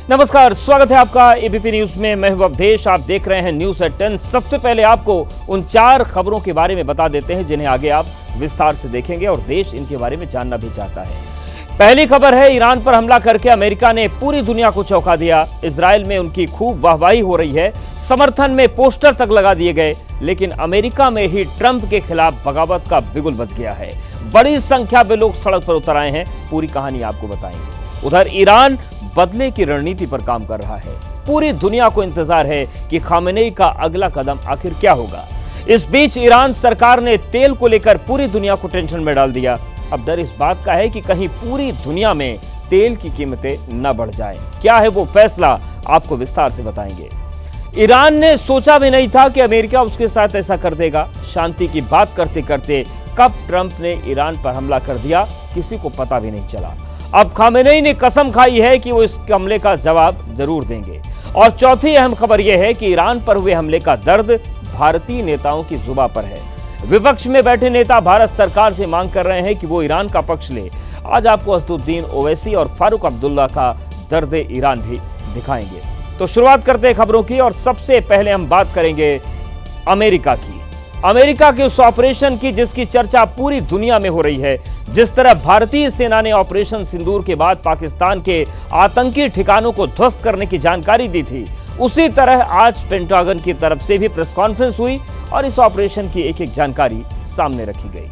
नमस्कार, स्वागत है आपका एबीपी न्यूज में। मैं हूं अवधेश, आप देख रहे हैं न्यूज एट 10। सबसे पहले आपको उन 4 खबरों के बारे में बता देते हैं जिन्हें आगे आप विस्तार से देखेंगे और देश इनके बारे में जानना भी चाहता है। पहली खबर है, ईरान पर हमला करके अमेरिका ने पूरी दुनिया को चौंका दिया। इजराइल में उनकी खूब वाहवाही हो रही है, समर्थन में पोस्टर तक लगा दिए गए, लेकिन अमेरिका में ही ट्रंप के खिलाफ बगावत का बिगुल बज गया है। बड़ी संख्या में लोग सड़क पर उतर आए हैं, पूरी कहानी आपको बताएंगे। उधर ईरान बदले की रणनीति पर काम कर रहा है। पूरी दुनिया को इंतजार है कि खामेनेई का अगला कदम आखिर क्या होगा। इस बीच ईरान सरकार ने तेल को लेकर पूरी दुनिया को टेंशन में डाल दिया। अब डर इस बात का है कि कहीं पूरी दुनिया में तेल की कीमतें न बढ़ जाएं। क्या है वो फैसला, आपको विस्तार से बताएंगे। ईरान ने सोचा भी नहीं था कि अमेरिका उसके साथ ऐसा कर देगा। शांति की बात करते करते कब ट्रंप ने ईरान पर हमला कर दिया, किसी को पता भी नहीं चला। अब खामेनेई ने कसम खाई है कि वो इस हमले का जवाब जरूर देंगे। और चौथी अहम खबर यह है कि ईरान पर हुए हमले का दर्द भारतीय नेताओं की जुबान पर है। विपक्ष में बैठे नेता भारत सरकार से मांग कर रहे हैं कि वो ईरान का पक्ष ले। आज आपको असदुद्दीन ओवैसी और फारूक अब्दुल्ला का दर्द ईरान भी दिखाएंगे। तो शुरुआत करते हैं खबरों की और सबसे पहले हम बात करेंगे अमेरिका की। अमेरिका के उस ऑपरेशन की जिसकी चर्चा पूरी दुनिया में हो रही है। जिस तरह भारतीय सेना ने ऑपरेशन सिंदूर के बाद पाकिस्तान के आतंकी ठिकानों को ध्वस्त करने की जानकारी दी थी, उसी तरह आज पेंटागन की तरफ से भी प्रेस कॉन्फ्रेंस हुई और इस ऑपरेशन की एक एक जानकारी सामने रखी गई।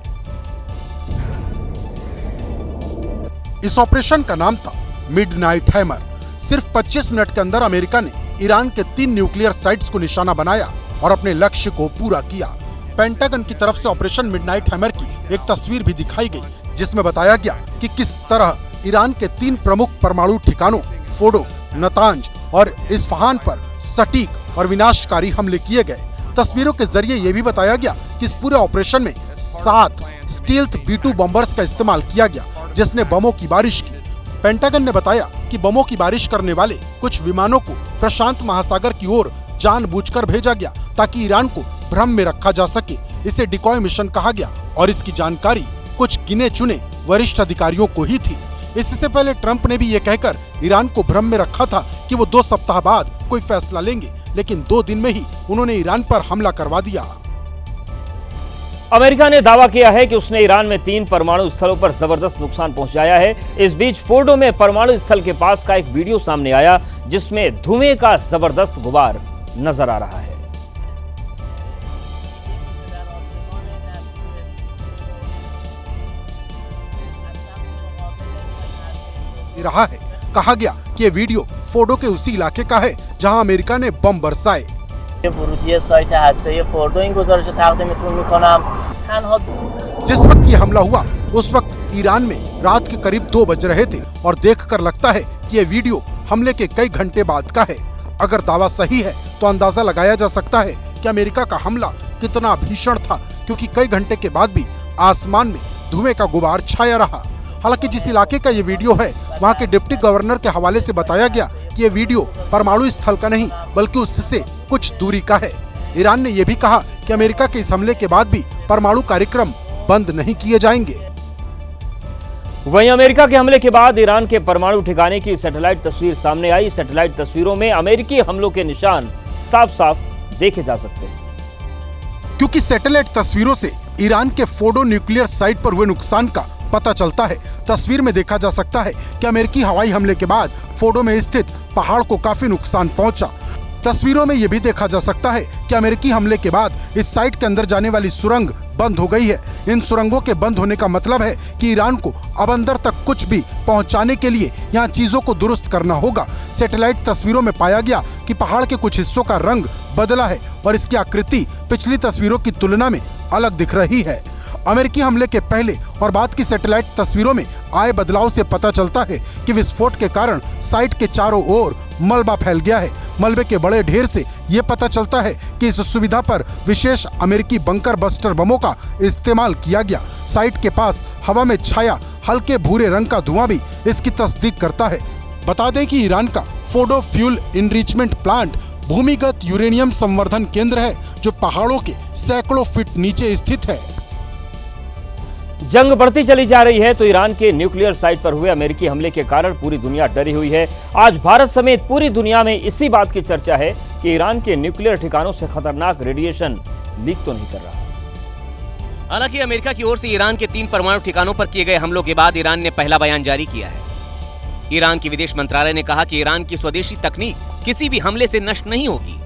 इस ऑपरेशन का नाम था मिडनाइट हैमर। सिर्फ 25 मिनट के अंदर अमेरिका ने ईरान के 3 न्यूक्लियर साइट्स को निशाना बनाया और अपने लक्ष्य को पूरा किया। पेंटागन की तरफ से ऑपरेशन मिडनाइट हैमर की एक तस्वीर भी दिखाई गई, जिसमें बताया गया कि किस तरह ईरान के 3 प्रमुख परमाणु ठिकानों फोर्डो, नतांज और इस्फहान पर सटीक और विनाशकारी हमले किए गए। तस्वीरों के जरिए ये भी बताया गया कि इस पूरे ऑपरेशन में 7 स्टील्थ B-2 बॉम्बर्स का इस्तेमाल किया गया, जिसने बमों की बारिश की। पेंटागन ने बताया कि बमों की बारिश करने वाले कुछ विमानों को प्रशांत महासागर की ओर जानबूझकर भेजा गया ताकि ईरान को भ्रम में रखा जा सके। इसे डिकॉय मिशन कहा गया और इसकी जानकारी कुछ गिने चुने वरिष्ठ अधिकारियों को ही थी। इससे पहले ट्रंप ने भी ये कहकर ईरान को भ्रम में रखा था कि वो 2 सप्ताह बाद कोई फैसला लेंगे, लेकिन 2 दिन में ही उन्होंने ईरान पर हमला करवा दिया। अमेरिका ने दावा किया है कि उसने ईरान में 3 परमाणु स्थलों पर जबरदस्त नुकसान पहुंचाया है। इस बीच फोर्डो में परमाणु स्थल के पास का एक वीडियो सामने आया जिसमें धुएं का जबरदस्त गुबार नजर आ रहा है। रहा है कहा गया कि ये वीडियो फोर्डो के उसी इलाके का है जहां अमेरिका ने बम बरसाए। जिस वक्त ये हमला हुआ उस वक्त ईरान में रात के करीब 2 बज रहे थे और देखकर लगता है कि ये वीडियो हमले के कई घंटे बाद का है। अगर दावा सही है तो अंदाजा लगाया जा सकता है कि अमेरिका का हमला कितना भीषण था, क्योंकि कई घंटे के बाद भी आसमान में धुएं का गुबार छाया रहा। हालांकि जिस इलाके का ये वीडियो है वहाँ के डिप्टी गवर्नर के हवाले से बताया गया कि ये वीडियो परमाणु स्थल का नहीं बल्कि उससे कुछ दूरी का है। ईरान ने यह भी कहा कि अमेरिका के इस हमले के बाद भी परमाणु कार्यक्रम बंद नहीं किए जाएंगे। वहीं अमेरिका के हमले के बाद ईरान के परमाणु ठिकाने की सैटेलाइट तस्वीर सामने आई। सैटेलाइट तस्वीरों में अमेरिकी हमलों के निशान साफ साफ देखे जा सकते हैं। क्योंकि सैटेलाइट तस्वीरों से ईरान के फोर्डो न्यूक्लियर साइट पर हुए नुकसान का पता चलता है। तस्वीर में देखा जा सकता है कि अमेरिकी हवाई हमले के बाद फोर्डो में स्थित पहाड़ को काफी नुकसान पहुंचा। तस्वीरों में यह भी देखा जा सकता है कि अमेरिकी हमले के बाद इस साइट के अंदर जाने वाली सुरंग बंद हो गई है। इन सुरंगों के बंद होने का मतलब है कि ईरान को अब अंदर तक कुछ भी पहुंचाने के लिए यहाँ चीजों को दुरुस्त करना होगा। सैटेलाइट तस्वीरों में पाया गया कि पहाड़ के कुछ हिस्सों का रंग बदला है और इसकी आकृति पिछली तस्वीरों की तुलना में अलग दिख रही है। अमेरिकी हमले के पहले और बाद की सैटेलाइट तस्वीरों में आए बदलाव से पता चलता है कि विस्फोट के कारण साइट के चारों ओर मलबा फैल गया है। मलबे के बड़े ढेर से ये पता चलता है कि इस सुविधा पर विशेष अमेरिकी बंकर बस्टर बमों का इस्तेमाल किया गया। साइट के पास हवा में छाया हल्के भूरे रंग का धुआं भी इसकी तस्दीक करता है। बता दें कि ईरान का फोर्डो फ्यूल इनरिचमेंट प्लांट भूमिगत यूरेनियम संवर्धन केंद्र है जो पहाड़ों के सैकड़ों फीट नीचे स्थित है। जंग बढ़ती चली जा रही है तो ईरान के न्यूक्लियर साइट पर हुए अमेरिकी हमले के कारण पूरी दुनिया डरी हुई है। आज भारत समेत पूरी दुनिया में इसी बात की चर्चा है कि ईरान के न्यूक्लियर ठिकानों से खतरनाक रेडिएशन लीक तो नहीं कर रहा। हालांकि अमेरिका की ओर से ईरान के 3 परमाणु ठिकानों पर किए गए हमलों के बाद ईरान ने पहला बयान जारी किया है। ईरान की विदेश मंत्रालय ने कहा कि ईरान की स्वदेशी तकनीक किसी भी हमले से नष्ट नहीं होगी।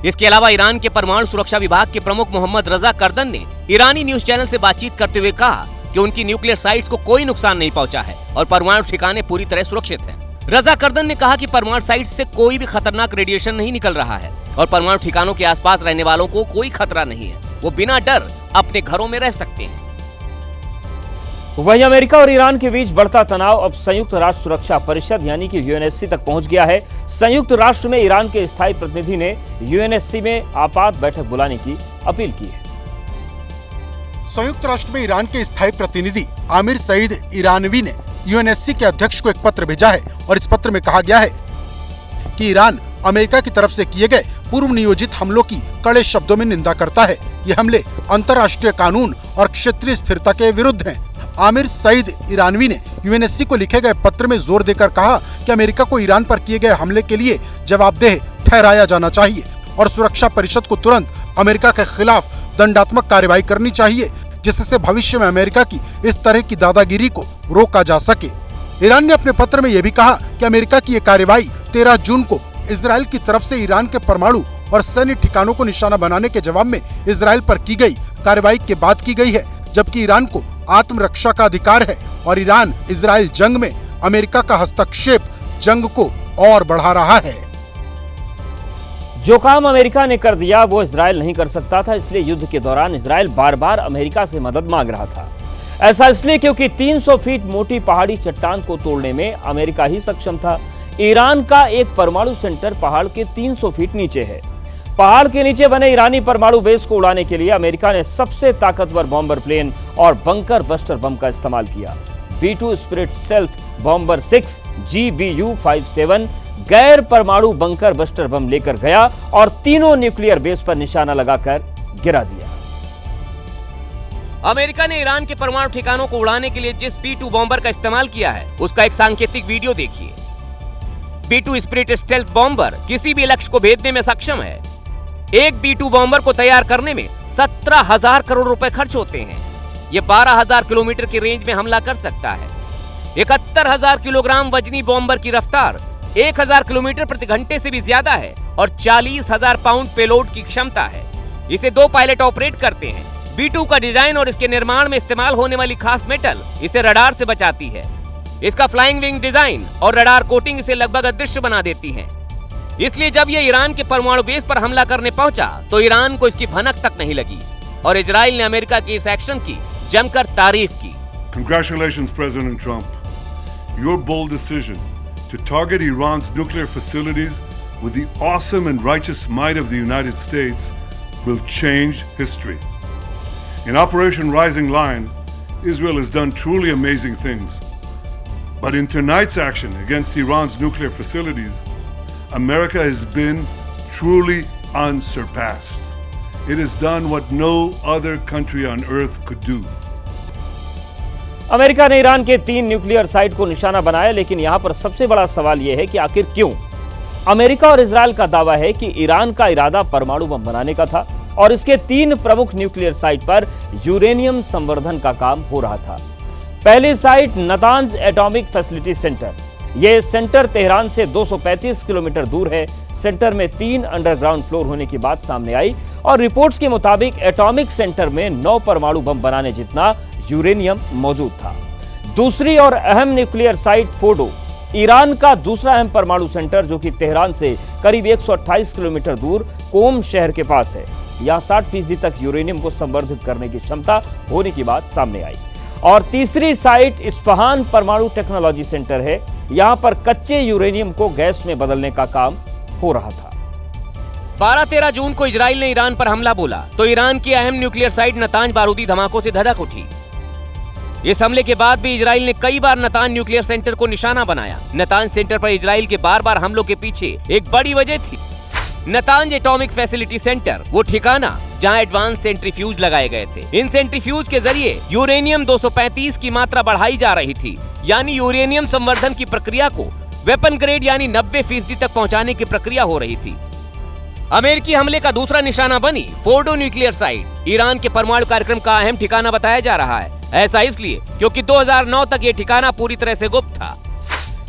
इसके अलावा ईरान के परमाणु सुरक्षा विभाग के प्रमुख मोहम्मद रजा करदन ने ईरानी न्यूज चैनल से बातचीत करते हुए कहा कि उनकी न्यूक्लियर साइट्स को कोई नुकसान नहीं पहुंचा है और परमाणु ठिकाने पूरी तरह सुरक्षित हैं। रजा करदन ने कहा कि परमाणु साइट्स से कोई भी खतरनाक रेडिएशन नहीं निकल रहा है और परमाणु ठिकानों के आसपास रहने वालों को कोई खतरा नहीं है, वो बिना डर अपने घरों में रह सकते हैं। वहीं अमेरिका और ईरान के बीच बढ़ता तनाव अब संयुक्त राष्ट्र सुरक्षा परिषद यानी कि यूएनएससी तक पहुंच गया है। संयुक्त राष्ट्र में ईरान के स्थायी प्रतिनिधि ने यूएनएससी में आपात बैठक बुलाने की अपील की है। संयुक्त राष्ट्र में ईरान के स्थायी प्रतिनिधि आमिर सईद ईरानवी ने यूएनएससी के अध्यक्ष को एक पत्र भेजा है और इस पत्र में कहा गया है कि ईरान अमेरिका की तरफ से किए गए पूर्व नियोजित हमलों की कड़े शब्दों में निंदा करता है। ये हमले अंतर्राष्ट्रीय कानून और क्षेत्रीय स्थिरता के विरुद्ध हैं। आमिर सईद ईरानवी ने यूएनएससी को लिखे गए पत्र में जोर देकर कहा कि अमेरिका को ईरान पर किए गए हमले के लिए जवाबदेह ठहराया जाना चाहिए और सुरक्षा परिषद को तुरंत अमेरिका के खिलाफ दंडात्मक कार्रवाई करनी चाहिए, जिससे भविष्य में अमेरिका की इस तरह की दादागिरी को रोका जा सके। ईरान ने अपने पत्र में यह भी कहा कि अमेरिका की ये कार्रवाई 13 जून को इजराइल की तरफ से ईरान के परमाणु और सैन्य ठिकानों को निशाना बनाने के जवाब में इजराइल पर की गई कार्रवाई के बाद की गई है, जबकि ईरान को आत्मरक्षा का अधिकार है और ईरान इजराइल जंग में अमेरिका का हस्तक्षेप जंग को और बढ़ा रहा है। जो काम अमेरिका ने कर दिया वो इजराइल नहीं कर सकता था, इसलिए युद्ध के दौरान इजराइल बार बार अमेरिका से मदद मांग रहा था। ऐसा इसलिए क्योंकि 300 फीट मोटी पहाड़ी चट्टान को तोड़ने में अमेरिका ही सक्षम था। ईरान का एक परमाणु सेंटर पहाड़ के 300 फीट नीचे है। पहाड़ के नीचे बने ईरानी परमाणु बेस को उड़ाने के लिए अमेरिका ने सबसे ताकतवर बॉम्बर प्लेन और बंकर बस्टर बम का इस्तेमाल किया। B-2 spirit stealth bomber 6 GBU-57 गैर परमाणु बंकर बस्टर बम लेकर गया और तीनों न्यूक्लियर बेस पर निशाना लगाकर गिरा दिया। अमेरिका ने ईरान के परमाणु ठिकानों को उड़ाने के लिए जिस B-2 बॉम्बर का इस्तेमाल किया है उसका एक सांकेतिक वीडियो देखिए। B-2 स्पिरिट स्टेल्थ बॉम्बर किसी भी लक्ष्य को भेदने में सक्षम है। एक B-2 बॉम्बर को तैयार करने में 17,000 करोड़ रुपए खर्च होते हैं। ये 12,000 किलोमीटर की रेंज में हमला कर सकता है। 71,000 किलोग्राम वजनी बॉम्बर की रफ्तार 1,000 किलोमीटर प्रति घंटे से भी ज्यादा है और 40,000 पाउंड पेलोड की क्षमता है। इसे 2 पायलट ऑपरेट करते हैं। B-2 का डिजाइन और इसके निर्माण में इस्तेमाल होने वाली खास मेटल इसे रडार से बचाती है। इसका फ्लाइंग विंग डिजाइन और रडार कोटिंग इसे लगभग अदृश्य बना देती है। इसलिए जब ये ईरान के परमाणु बेस पर हमला करने पहुंचा तो ईरान को इसकी भनक तक नहीं लगी और इजराइल ने अमेरिका के इस एक्शन की जमकर तारीफ की। Congratulations, President Trump. Your bold decision to target Iran's nuclear facilities with the awesome and righteous might of the United States will change history. In Operation Rising Lion, Israel has done truly amazing things. But in tonight's action against Iran's nuclear facilities, America has been truly unsurpassed. It has done what no other country on earth could do. America ने Iran के 3 nuclear site को निशाना बनाया, लेकिन यहां पर सबसे बड़ा सवाल यह है कि आखिर क्यों? अमेरिका और इजराइल का दावा है कि ईरान का इरादा परमाणु बम बनाने का था और इसके 3 प्रमुख न्यूक्लियर साइट पर यूरेनियम संवर्धन का काम हो रहा था। पहली site Natanz atomic facility centre. यह सेंटर तेहरान से 235 किलोमीटर दूर है। सेंटर में 3 अंडरग्राउंड फ्लोर होने की बात सामने आई और रिपोर्ट्स के मुताबिक एटॉमिक सेंटर में 9 परमाणु बम बनाने जितना यूरेनियम मौजूद था। दूसरी और अहम न्यूक्लियर साइट फोर्डो, ईरान का दूसरा अहम परमाणु सेंटर जो कि तेहरान से करीब 128 किलोमीटर दूर कोम शहर के पास है। यहां 60% तक यूरेनियम को संवर्धित करने की क्षमता होने की बात सामने आई। और तीसरी साइट इस्फहान परमाणु टेक्नोलॉजी सेंटर है। यहां पर कच्चे यूरेनियम को गैस में बदलने का काम हो रहा था। 12-13 जून को इजराइल ने ईरान पर हमला बोला तो ईरान की अहम न्यूक्लियर साइट नतांज बारूदी धमाकों से धधक उठी। इस हमले के बाद भी इजराइल ने कई बार नतांज न्यूक्लियर सेंटर को निशाना बनाया। नतांज सेंटर पर इजराइल के बार-बार हमलों के पीछे एक बड़ी वजह थी। नतांज एटॉमिक फैसिलिटी सेंटर वो ठिकाना जहां एडवांस सेंट्रीफ्यूज लगाए गए थे। इन सेंट्रीफ्यूज के जरिए यूरेनियम 235 की मात्रा बढ़ाई जा रही थी, यानी यूरेनियम संवर्धन की प्रक्रिया को वेपन ग्रेड यानी 90% तक पहुंचाने की प्रक्रिया हो रही थी। अमेरिकी हमले का दूसरा निशाना बनी फोर्डो न्यूक्लियर साइट। ईरान के परमाणु कार्यक्रम का अहम ठिकाना बताया जा रहा है। ऐसा इसलिए क्योंकि 2009 तक ये ठिकाना पूरी तरह से गुप्त था।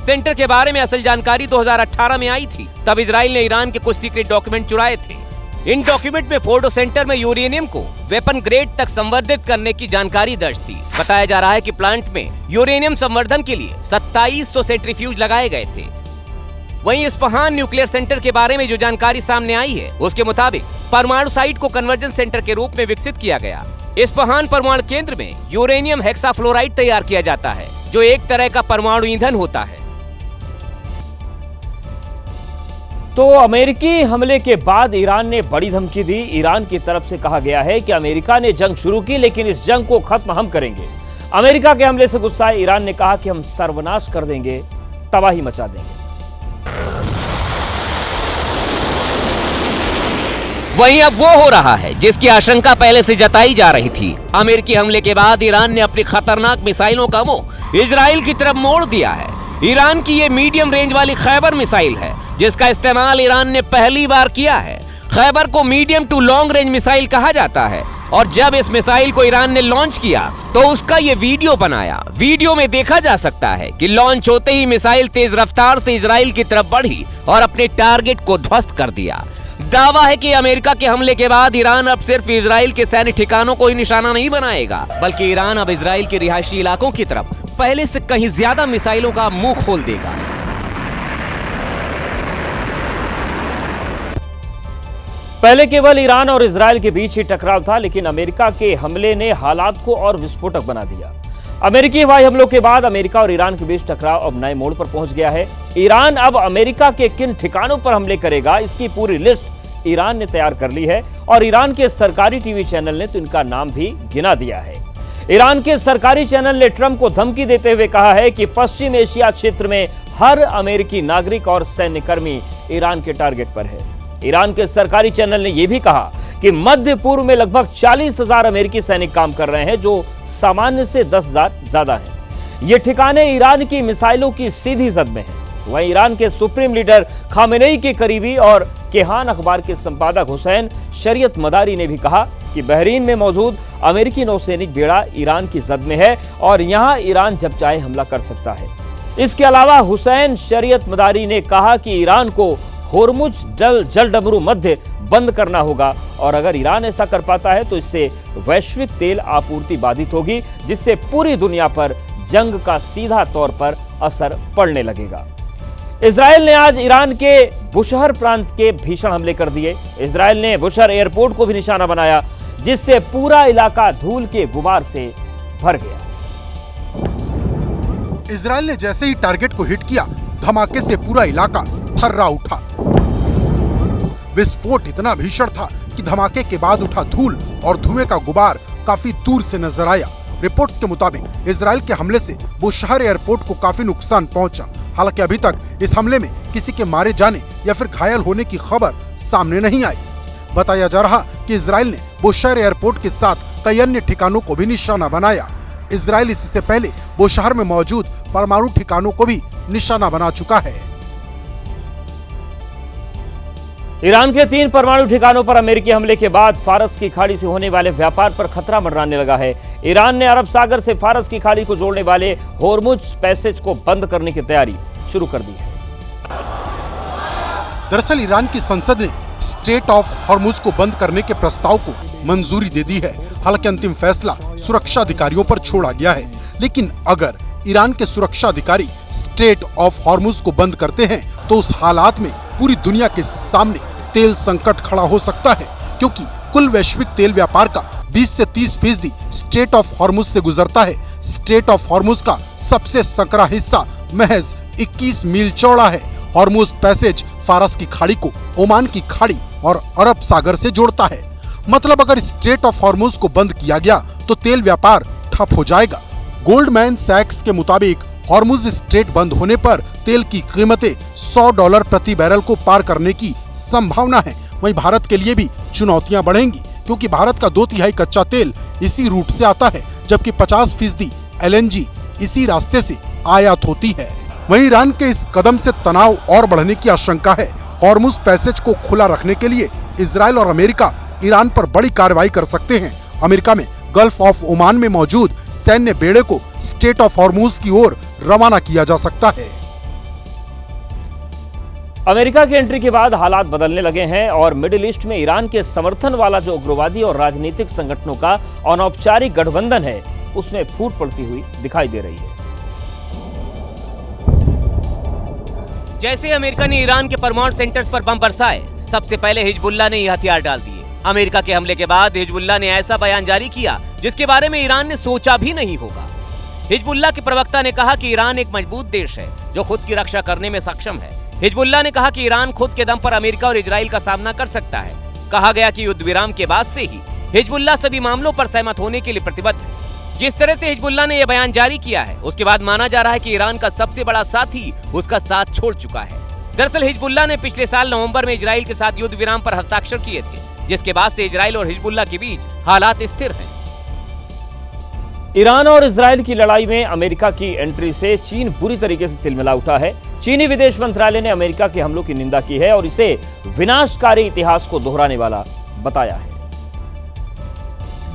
सेंटर के बारे में असल जानकारी 2018 में आई थी। तब इजराइल ने ईरान के कुछ सीक्रेट डॉक्यूमेंट चुराए थे। इन डॉक्यूमेंट में फोर्डो सेंटर में यूरेनियम को वेपन ग्रेड तक संवर्धित करने की जानकारी दर्ज थी। बताया जा रहा है कि प्लांट में यूरेनियम संवर्धन के लिए 2700 सेंट्रीफ्यूज लगाए गए थे। वहीं इस्फहान न्यूक्लियर सेंटर के बारे में जो जानकारी सामने आई है, उसके मुताबिक परमाणु साइट को कन्वर्जन सेंटर के रूप में विकसित किया गया। इस्फहान परमाणु केंद्र में यूरेनियम हेक्साफ्लोराइड तैयार किया जाता है, जो एक तरह का परमाणु ईंधन होता है। तो अमेरिकी हमले के बाद ईरान ने बड़ी धमकी दी। ईरान की तरफ से कहा गया है कि अमेरिका ने जंग शुरू की, लेकिन इस जंग को खत्म हम करेंगे। अमेरिका के हमले से गुस्साए ईरान ने कहा कि हम सर्वनाश कर देंगे, तबाही मचा देंगे। वहीं अब वो हो रहा है जिसकी आशंका पहले से जताई जा रही थी। अमेरिकी हमले के बाद ईरान ने अपनी खतरनाक मिसाइलों का मुंह इजराइल की तरफ मोड़ दिया है। ईरान की ये मीडियम रेंज वाली खैबर मिसाइल है, जिसका इस्तेमाल ईरान ने पहली बार किया है। खैबर को medium to long range missile कहा जाता है, और जब इस मिसाइल को ईरान ने लॉन्च किया तो उसका ये वीडियो बनाया। वीडियो में देखा जा सकता है कि लॉन्च होते ही मिसाइल तेज रफ्तार से इजराइल की तरफ बढ़ी और अपने टारगेट को ध्वस्त कर दिया। दावा है कि अमेरिका के हमले के बाद ईरान अब सिर्फ इजराइल के सैन्य ठिकानों को ही निशाना नहीं बनाएगा, बल्कि ईरान अब इजराइल के रिहायशी इलाकों की तरफ पहले से कहीं ज्यादा मिसाइलों का मुंह खोल देगा। पहले केवल ईरान और इजराइल के बीच ही टकराव था, लेकिन अमेरिका के हमले ने हालात को और विस्फोटक बना दिया। अमेरिकी हवाई हमलों के बाद अमेरिका और ईरान के बीच टकराव अब नए मोड़ पर पहुंच गया है। ईरान अब अमेरिका के किन ठिकानों पर हमले करेगा, इसकी पूरी लिस्ट ईरान ने तैयार कर ली है, और ईरान के सरकारी टीवी चैनल ने तो इनका नाम भी गिना दिया है। ईरान के सरकारी चैनल ने ट्रंप को धमकी देते हुए कहा है कि पश्चिम एशिया क्षेत्र में हर अमेरिकी नागरिक और सैन्यकर्मी ईरान के टारगेट पर है। ईरान के सरकारी चैनल ने यह भी कहा कि मध्य पूर्व में लगभग 40,000 अमेरिकी सैनिक काम कर रहे हैं, जो सामान्य से 10,000 ज्यादा है। ये ठिकाने ईरान की मिसाइलों की सीधी जद में है। वहीं ईरान के सुप्रीम लीडर खामेनेई के करीबी और केहान अखबार के संपादक हुसैन शरीयत मदारी ने भी कहा कि बहरीन में मौजूद अमेरिकी नौसैनिक बेड़ा ईरान की जद में है और यहां ईरान जब चाहे हमला कर सकता है। इसके अलावा हुसैन शरीयत मदारी ने कहा कि ईरान को होर्मुज जलडमरू मध्य बंद करना होगा, और अगर ईरान ऐसा कर पाता है तो इससे वैश्विक तेल आपूर्ति बाधित होगी, जिससे पूरी दुनिया पर जंग का सीधा तौर पर असर पड़ने लगेगा। इजराइल ने आज ईरान के बुशहर प्रांत के भीषण हमले कर दिए। इजराइल ने बुशहर एयरपोर्ट को भी निशाना बनाया, जिससे पूरा इलाका धूल के गुबार से भर गया। इजराइल ने जैसे ही टारगेट को हिट किया, धमाके से पूरा इलाका थर्रा उठा। विस्फोट इतना भीषण था कि धमाके के बाद उठा धूल और धुएं का गुबार काफी दूर से नजर आया। रिपोर्ट्स के मुताबिक इजराइल के हमले से बुशहर एयरपोर्ट को काफी नुकसान पहुंचा। हालांकि अभी तक इस हमले में किसी के मारे जाने या फिर घायल होने की खबर सामने नहीं आई। बताया जा रहा कि इजराइल ने बुशहर एयरपोर्ट के साथ कई अन्य ठिकानों को भी निशाना बनाया। इजराइल इससे पहले बुशहर में मौजूद परमाणु ठिकानों को भी निशाना बना चुका है। ईरान के 3 परमाणु ठिकानों पर अमेरिकी हमले के बाद फारस की खाड़ी से होने वाले व्यापार पर खतरा मंडराने लगा है। ईरान ने अरब सागर से फारस की खाड़ी को जोड़ने वाले होर्मुज पैसेज को बंद करने की तैयारी शुरू कर दी है। दरअसल ईरान की संसद ने स्ट्रेट ऑफ हॉर्मुज को बंद करने के प्रस्ताव को मंजूरी दे दी है। हालांकि अंतिम फैसला सुरक्षा अधिकारियों पर छोड़ा गया है, लेकिन अगर ईरान के सुरक्षा अधिकारी स्ट्रेट ऑफ हॉर्मुज को बंद करते हैं तो उस हालात में पूरी दुनिया के सामने तेल संकट खड़ा हो सकता है, क्योंकि कुल वैश्विक तेल व्यापार का 20 से 30% स्ट्रेट ऑफ हॉर्मुज से गुजरता है। स्ट्रेट ऑफ हॉर्मुज का सबसे संकरा हिस्सा महज 21 मील चौड़ा है। हॉर्मुज पैसेज फारस की खाड़ी को ओमान की खाड़ी और अरब सागर से जोड़ता है। मतलब अगर स्ट्रेट ऑफ हॉर्मुज को बंद किया गया तो तेल व्यापार ठप हो जाएगा। गोल्डमैन सैक्स के मुताबिक हॉर्मुज स्ट्रेट बंद होने पर तेल की कीमतें $100 प्रति बैरल को पार करने की संभावना है। वहीं भारत के लिए भी चुनौतियां बढ़ेंगी, क्योंकि भारत का 2/3 कच्चा तेल इसी रूट से आता है, जबकि 50% LNG इसी रास्ते से आयात होती है। वहीं ईरान के इस कदम से तनाव और बढ़ने की आशंका है। हॉर्मुज पैसेज को खुला रखने के लिए इजराइल और अमेरिका ईरान पर बड़ी कार्रवाई कर सकते हैं। अमेरिका में गल्फ ऑफ ओमान में मौजूद सैन्य बेड़े को स्ट्रेट ऑफ हॉर्मुज की ओर रवाना किया जा सकता है। अमेरिका की एंट्री के बाद हालात बदलने लगे हैं और मिडिल ईस्ट में ईरान के समर्थन वाला जो उग्रवादी और राजनीतिक संगठनों का अनौपचारिक गठबंधन है, उसमें फूट पड़ती हुई दिखाई दे रही है। जैसे अमेरिका ने ईरान के परमाणु सेंटर्स पर बम बरसाए, सबसे पहले हिजबुल्लाह ने यह हथियार डाल दिए। अमेरिका के हमले के बाद हिजबुल्लाह ने ऐसा बयान जारी किया जिसके बारे में ईरान ने सोचा भी नहीं होगा। हिजबुल्लाह के प्रवक्ता ने कहा कि ईरान एक मजबूत देश है जो खुद की रक्षा करने में सक्षम है। हिजबुल्लाह ने कहा कि ईरान खुद के दम पर अमेरिका और इजराइल का सामना कर सकता है। कहा गया कि युद्ध विराम के बाद से ही हिजबुल्लाह सभी मामलों पर सहमत होने के लिए प्रतिबद्ध है। जिस तरह से हिजबुल्लाह ने यह बयान जारी किया है, उसके बाद माना जा रहा है कि ईरान का सबसे बड़ा साथी उसका साथ छोड़ चुका है। दरअसल हिजबुल्लाह ने पिछले साल नवंबर में इजराइल के साथ युद्ध विराम पर हस्ताक्षर किए थे, जिसके बाद से इजराइल और हिजबुल्लाह के बीच हालात स्थिर हैं। ईरान और इजराइल की लड़ाई में अमेरिका की एंट्री से चीन बुरी तरीके से तिलमिला उठा है। चीनी विदेश मंत्रालय ने अमेरिका के हमलों की निंदा की है और इसे विनाशकारी इतिहास को दोहराने वाला बताया है।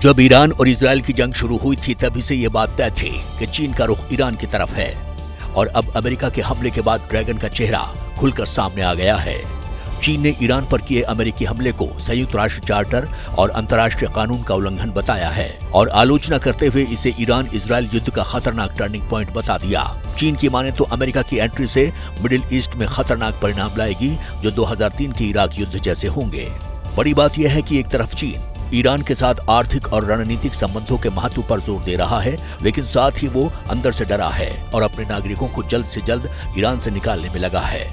जब ईरान और इजराइल की जंग शुरू हुई थी, तभी से ये बात तय थी कि चीन का रुख ईरान की तरफ है और अब अमेरिका के हमले के बाद ड्रैगन का चेहरा खुलकर सामने आ गया है। चीन ने ईरान पर किए अमेरिकी हमले को संयुक्त राष्ट्र चार्टर और अंतर्राष्ट्रीय कानून का उल्लंघन बताया है और आलोचना करते हुए इसे ईरान इजराइल युद्ध का खतरनाक टर्निंग पॉइंट बता दिया। चीन की माने तो अमेरिका की एंट्री से मिडिल ईस्ट में खतरनाक परिणाम लाएगी, जो 2003 के इराक युद्ध जैसे होंगे। बड़ी बात यह है कि एक तरफ चीन ईरान के साथ आर्थिक और रणनीतिक संबंधों के महत्व पर जोर दे रहा है, लेकिन साथ ही वो अंदर से डरा है और अपने नागरिकों को जल्द से जल्द ईरान से निकालने में लगा है।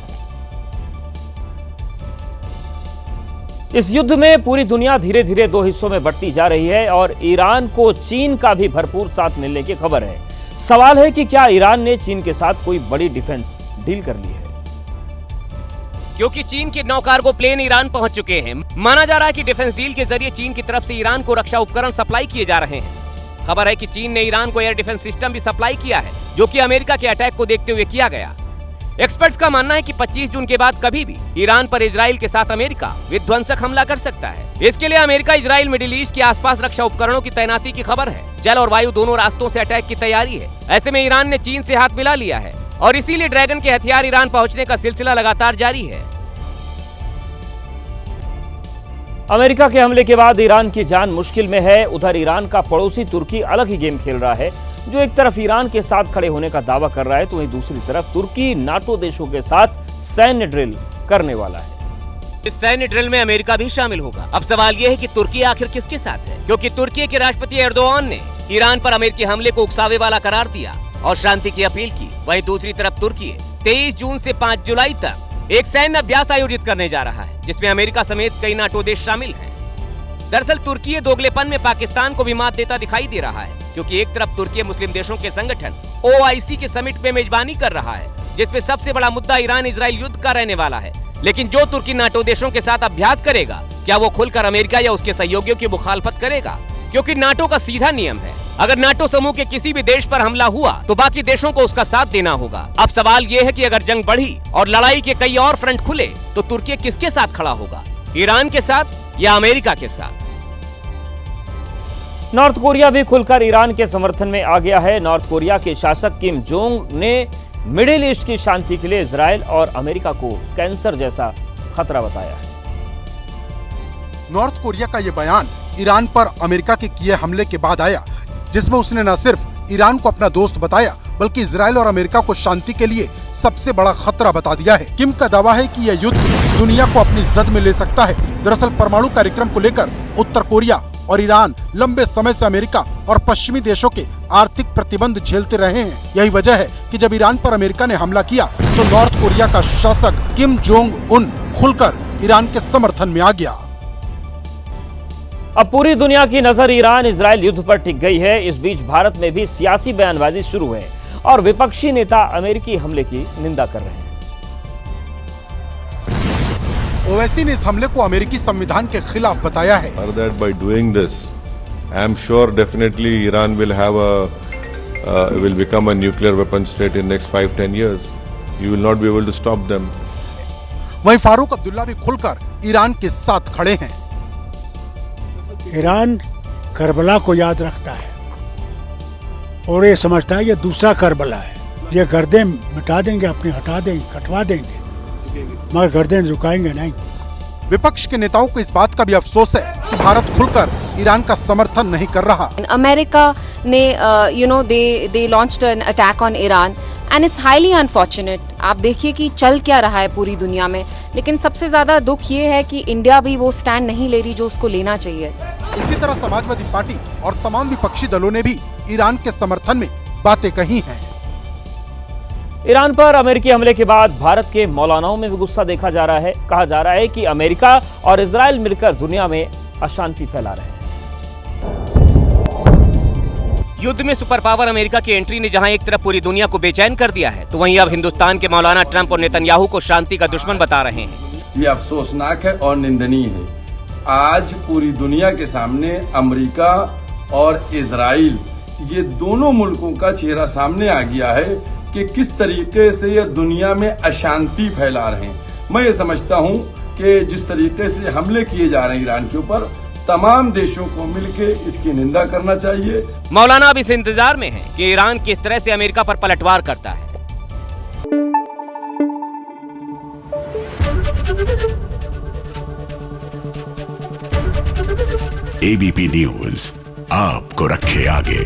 इस युद्ध में पूरी दुनिया धीरे धीरे दो हिस्सों में बंटती जा रही है और ईरान को चीन का भी भरपूर साथ मिलने की खबर है। सवाल है कि क्या ईरान ने चीन के साथ कोई बड़ी डिफेंस डील कर ली है? क्योंकि चीन के 9 कार्गो प्लेन ईरान पहुंच चुके हैं। माना जा रहा है कि डिफेंस डील के जरिए चीन की तरफ से ईरान को रक्षा उपकरण सप्लाई किए जा रहे हैं। खबर है कि चीन ने ईरान को एयर डिफेंस सिस्टम भी सप्लाई किया है, जो कि अमेरिका के अटैक को देखते हुए किया गया। एक्सपर्ट्स का मानना है कि 25 जून के बाद कभी भी ईरान पर इजराइल के साथ अमेरिका विध्वंसक हमला कर सकता है। इसके लिए अमेरिका इजराइल मिडिल ईस्ट के आसपास रक्षा उपकरणों की तैनाती की खबर है। जल और वायु दोनों रास्तों से अटैक की तैयारी है। ऐसे में ईरान ने चीन से हाथ मिला लिया है और इसीलिए ड्रैगन के हथियार ईरान पहुंचने का सिलसिला लगातार जारी है। अमेरिका के हमले के बाद ईरान की जान मुश्किल में है। उधर ईरान का पड़ोसी तुर्की अलग ही गेम खेल रहा है, जो एक तरफ ईरान के साथ खड़े होने का दावा कर रहा है, तो वहीं दूसरी तरफ तुर्की नाटो देशों के साथ सैन्य ड्रिल करने वाला है। इस सैन्य ड्रिल में अमेरिका भी शामिल होगा। अब सवाल यह है कि तुर्की आखिर किसके साथ है, क्योंकि तुर्की के राष्ट्रपति एर्दोआन ने ईरान पर अमेरिकी हमले को उकसावे वाला करार दिया और शांति की अपील की। वहीं दूसरी तरफ तुर्की 23 जून से 5 जुलाई तक एक सैन्य अभ्यास आयोजित करने जा रहा है, जिसमें अमेरिका समेत कई नाटो देश शामिल हैं। दरअसल तुर्की दोगलेपन में पाकिस्तान को भी मात देता दिखाई दे रहा है, क्योंकि एक तरफ तुर्की मुस्लिम देशों के संगठन OIC के समिट पे मेजबानी कर रहा है, जिसमें सबसे बड़ा मुद्दा ईरान इजराइल युद्ध का रहने वाला है। लेकिन जो तुर्की नाटो देशों के साथ अभ्यास करेगा, क्या वो खुलकर अमेरिका या उसके सहयोगियों की मुखालफत करेगा? क्योंकि नाटो का सीधा नियम है, अगर नाटो समूह के किसी भी देश पर हमला हुआ तो बाकी देशों को उसका साथ देना होगा। अब सवाल ये है कि अगर जंग बढ़ी और लड़ाई के कई और फ्रंट खुले तो तुर्की किसके साथ खड़ा होगा, ईरान के साथ या अमेरिका के साथ? नॉर्थ कोरिया भी खुलकर ईरान के समर्थन में आ गया है। नॉर्थ कोरिया के शासक किम जोंग ने मिडिल ईस्ट की शांति के लिए इजराइल और अमेरिका को कैंसर जैसा खतरा बताया है। नॉर्थ कोरिया का ये बयान ईरान पर अमेरिका के किए हमले के बाद आया, जिसमें उसने न सिर्फ ईरान को अपना दोस्त बताया, बल्कि इजराइल और अमेरिका को शांति के लिए सबसे बड़ा खतरा बता दिया है। किम का दावा है कि यह युद्ध दुनिया को अपनी जद में ले सकता है। दरअसल परमाणु कार्यक्रम को लेकर उत्तर कोरिया और ईरान लंबे समय से अमेरिका और पश्चिमी देशों के आर्थिक प्रतिबंध झेलते रहे हैं। यही वजह है कि जब ईरान पर अमेरिका ने हमला किया तो नॉर्थ कोरिया का शासक किम जोंग उन खुलकर ईरान के समर्थन में आ गया। अब पूरी दुनिया की नजर ईरान इजराइल युद्ध पर टिक गई है। इस बीच भारत में भी सियासी बयानबाजी शुरू है और विपक्षी नेता अमेरिकी हमले की निंदा कर रहे हैं। ओवैसी ने इस हमले को अमेरिकी संविधान के खिलाफ बताया है। That by doing this, I am sure definitely Iran will have will become a nuclear weapon state in next 5-10 years. You will not be able to stop them. वहीं फारूक अब्दुल्ला भी खुलकर ईरान के साथ खड़े हैं। ईरान करबला को याद रखता है और ये समझता है ये दूसरा करबला है। ये गर्दें मिटा देंगे, अपनी हटा देंगे, कटवा देंगे, मगर गर्दें झुकाएंगे नहीं। विपक्ष के नेताओं को इस बात का भी अफसोस है कि भारत खुलकर ईरान का समर्थन नहीं कर रहा। अमेरिका ने they launched an attack on Iran and it's highly unfortunate. आप देखिए कि चल क्या रहा है पूरी दुनिया में, लेकिन सबसे ज्यादा दुख ये है कि इंडिया भी वो स्टैंड नहीं ले रही जो उसको लेना चाहिए। इसी तरह समाजवादी पार्टी और तमाम विपक्षी दलों ने भी ईरान के समर्थन में बातें कही हैं। ईरान पर अमेरिकी हमले के बाद भारत के मौलानाओं में भी गुस्सा देखा जा रहा है। कहा जा रहा है कि अमेरिका और इजराइल मिलकर दुनिया में अशांति फैला रहे हैं। युद्ध में सुपर पावर अमेरिका की एंट्री ने जहां एक तरफ पूरी दुनिया को बेचैन कर दिया है, तो वहीं अब हिंदुस्तान के मौलाना ट्रंप और नेतन्याहू को शांति का दुश्मन बता रहे हैं। ये अफसोसनाक है और निंदनीय है। आज पूरी दुनिया के सामने अमेरिका और इजराइल, ये दोनों मुल्कों का चेहरा सामने आ गया है कि किस तरीके से ये दुनिया में अशांति फैला रहे हैं। मैं ये समझता हूँ कि जिस तरीके से हमले किए जा रहे हैं ईरान के ऊपर, तमाम देशों को मिलकर इसकी निंदा करना चाहिए। मौलाना अब इस इंतजार में है कि ईरान किस तरह से अमेरिका पर पलटवार करता है। एबीपी न्यूज आपको रखे आगे।